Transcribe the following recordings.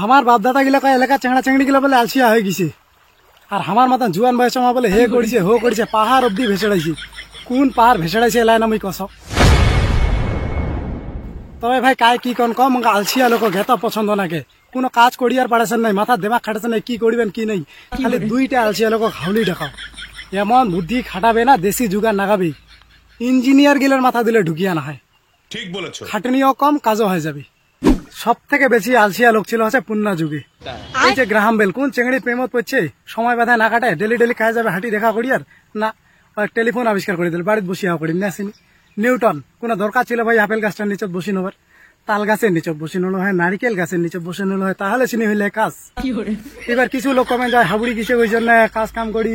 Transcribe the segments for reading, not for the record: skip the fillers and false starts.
আমার বাপদাদা গিলা কয় এলাকার চেংড়া চেংড়ি গিলা বলে আলসিয়া হয়ে গেছে, আর আমার মতন জুয়ান বয়স মা বলে হে করেছে হো করেছে, পাহাড় অব্দি ভেসেড়াইছে। কোন পাহাড় ভেসেড়াইছে এলাই না মুই কস। তবে ভাই কায় কি কন কম আলসিয়া লোক ঘেত পছন্দ নাকে, কোনো কাজ করিয়ার পারেছেন নাই, মাথার দেমাগ খাটাছেন নাই, কি করিবেন কি নেই, খালি দুইটা আলসিয়া লোক হাউলি দেখাও। এমন বুদ্ধি খাটাবে না, দেশি যুগার নাগাবি, ইঞ্জিনিয়ার গিলার মাথা দিলে ঢুকিয়া না হয়। ঠিক বলেছো, খাটনিও কম কাজও হয়ে যাবে। সব থেকে বেশি আলসিয়া লোক ছিল হচ্ছে পুন্না যুগে। এই যে গ্রাহাম বেল কোন চেংড়ি প্রেমত পড়ছে, সময় বাধায় না কাটায়, ডেলি ডেলি খায় যাবে হাঁটি দেখা করিয়ার না, টেলিফোন আবিষ্কার করে দিল, বাড়িতে বসিয়া করি না আসেনি। নিউটন কোন দরকার ছিল ভাই আপেল গাছটার নিচে বসি নেবার, তাল গাছের নিচে বসে নিল হয়, নারিকেল গাছের নিচে বসে নিল হয়, তাহলে চিনি হইলে কাজ। এবার কিছু লোক কমে যায় হাবুড়ি গেছে ওই জন্য কাজ কাম করি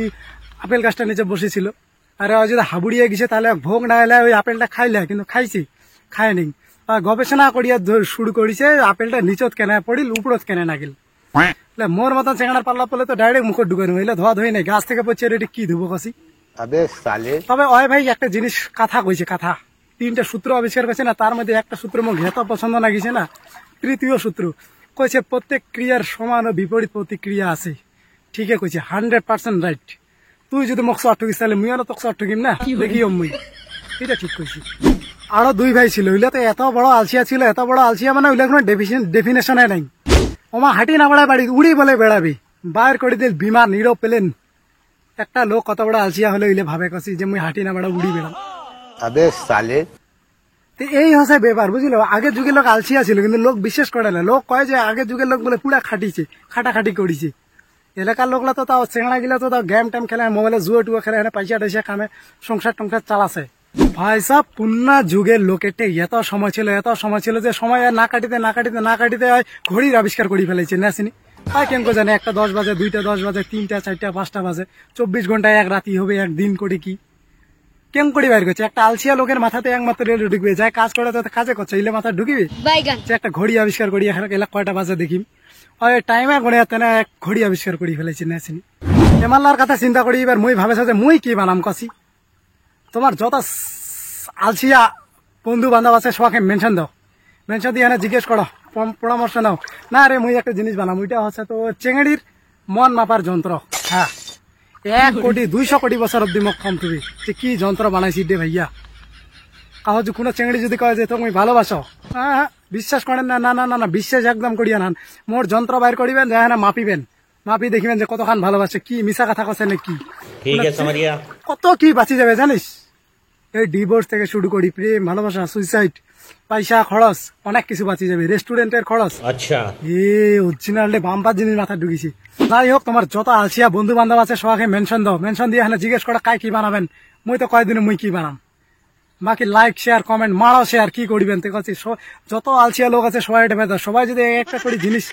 আপেল গাছটার নিচে বসেছিল। আরে যদি হাবুড়িয়ে গেছে তাহলে ভোগ না এলে ওই আপেলটা খাইলে, কিন্তু খাইছি খায়নি। গবেষণা করিয়া শুরু করেছে আপেলটা নিচত কেনে পড়িল উপরত কেনে না গেল। মোর মতন চেঙ্গার পাল্লা পড়লে তো ডাইরেক্ট মুখ ঢুকে হইলে ধোয়া ধুই নাই, গাছ থেকে পড়ছে রেডি কি ধুবো কষি। তবে ওই ভাই একটা জিনিস কথা কইছে, কথা 3টা সূত্র আবিষ্কার করছে না, তার মধ্যে একটা সূত্র মোক ঘেত পছন্দ না গেছে না, তৃতীয় সূত্র কইছে প্রত্যেক ক্রিয়ার সমান ও বিপরীত প্রতিক্রিয়া আছে। ঠিকই কইছে, 100% রাইট। তুই যদি মোক শর্ট ঠকিস তাহলে মুই তোকে শর্ট ঠকিম না, দেখিও মুই, এটা ঠিক কইছি। আরো 2 ভাই ছিল, ওইলা তো এত বড় আলসিয়া ছিল, এত বড় আলসিয়া মানে ওইলা কোনো ডেফিনেশনে নাই। ওমা হাঁটি না বেড়ায় বাড়ি উড়ি বলে বেড়াবি, বাইর করে দিল বিমান নিরো প্লেন। একটা লোক কত বড় আলসিয়া হলে ওইলে ভাবে কছি যে মুই হাঁটি না বেড়া উড়ি বেড়াম। এই হচ্ছে ব্যাপার বুঝলো। আগের যুগের লোক আলসিয়া ছিল কিন্তু লোক বিশ্বাস করে না, লোক কয় যে আগের যুগের লোক বলে পুরা খাটিছে, খাটাখাটি করেছে। এলাকার লোকলা তো তাও চেংড়া গিলা তো তাও গেম টেম খেলে, মোবাইলে জুয়া টুয়া খেলে, পয়সা টয়সা কামে সংসার টংসার চালাছে। ভাই সাহ পুন্না যুগের লোকেটে এত সময় ছিল, এত সময় ছিল যে সময় না কাটিতে না কাটিতে না কাটিতে ঘড়ির আবিষ্কার করে ফেলেছে নেছিনি। তাই কেন জানে 1টা 10 বাজে, 2টা 10 বাজে, 3টা 4টা 5টা বাজে, 24 ঘন্টায় এক রাতি হবে, একদিন করে কি কেন করে বাইর করছে। একটা আলসিয়া লোকের মাথাতে একমাত্র ঢুকবে, যাই কাজ করে তো কাজে করছে, ইলে মাথা ঢুকিবে যে একটা ঘড়ি আবিষ্কার করি এলা কয়টা বাজে দেখি, ওই টাইমে গড়ে না এক ঘড়ি আবিষ্কার করে ফেলেছি নেছিনি। এমাল্লার কথা চিন্তা করি এবার মুই ভাবেছে যে মুই কি বানাম কছি। তোমার যত আলসিয়া বন্ধু বান্ধব আছে সবাইকে মেনশন দাও, মেনশন দিয়ে জিজ্ঞেস করো, পরামর্শ নাও। না রে মুই একটা জিনিস বানাম, ওইটা হচ্ছে তো চেংড়ির মন মাপার যন্ত্র। হ্যাঁ 1 কোটি 200 কোটি বছর অব্দি মোক কম তুমি যে কি যন্ত্র বানাইছি দে ভাইয়া। কাহ কোনো চেংড়ি যদি কয় যে তুমি ভালোবাসো, হ্যাঁ বিশ্বাস করেন না, না না না না বিশ্বাস একদম করিয়া নান। মোর যন্ত্র বাইর করিবেন, যায় না মাপিবেন, মাপি দেখিবেন যে কতখান ভালোবাসে, কি মিশা কথা কছে নাকি কত কি বাঁচি যাবে জানিস। এই ডিভোর্স থেকে শুরু করি প্রেম ভালোবাসা সুইসাইড পয়সা খরচ অনেক কিছু বাঁচি যাবে, রেস্টুরেন্টের খরচ। আচ্ছা অরিজিনাল বাম্পার জিনিস মাথা ঢুকিছি। যাই হোক তোমার যত আলসিয়া বন্ধু বান্ধব আছে সবাইকে মেনশন দাও, মেনশন দিয়ে এখানে জিজ্ঞেস করা কায় কি বানাবেন, মুই তো কয়দিনে মুই কি বানাম। বাকি লাইক শেয়ার কমেন্ট মারো, শেয়ার কি করবেন তো কাছে। যত আলসিয়া লোক আছে সবাই এটা বেদা, সবাই যদি একটা করে জিনিস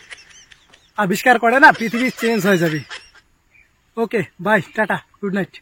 আবিষ্কার করে না পৃথিবী চেঞ্জ হয়ে যাবে। Okay bye tata good night.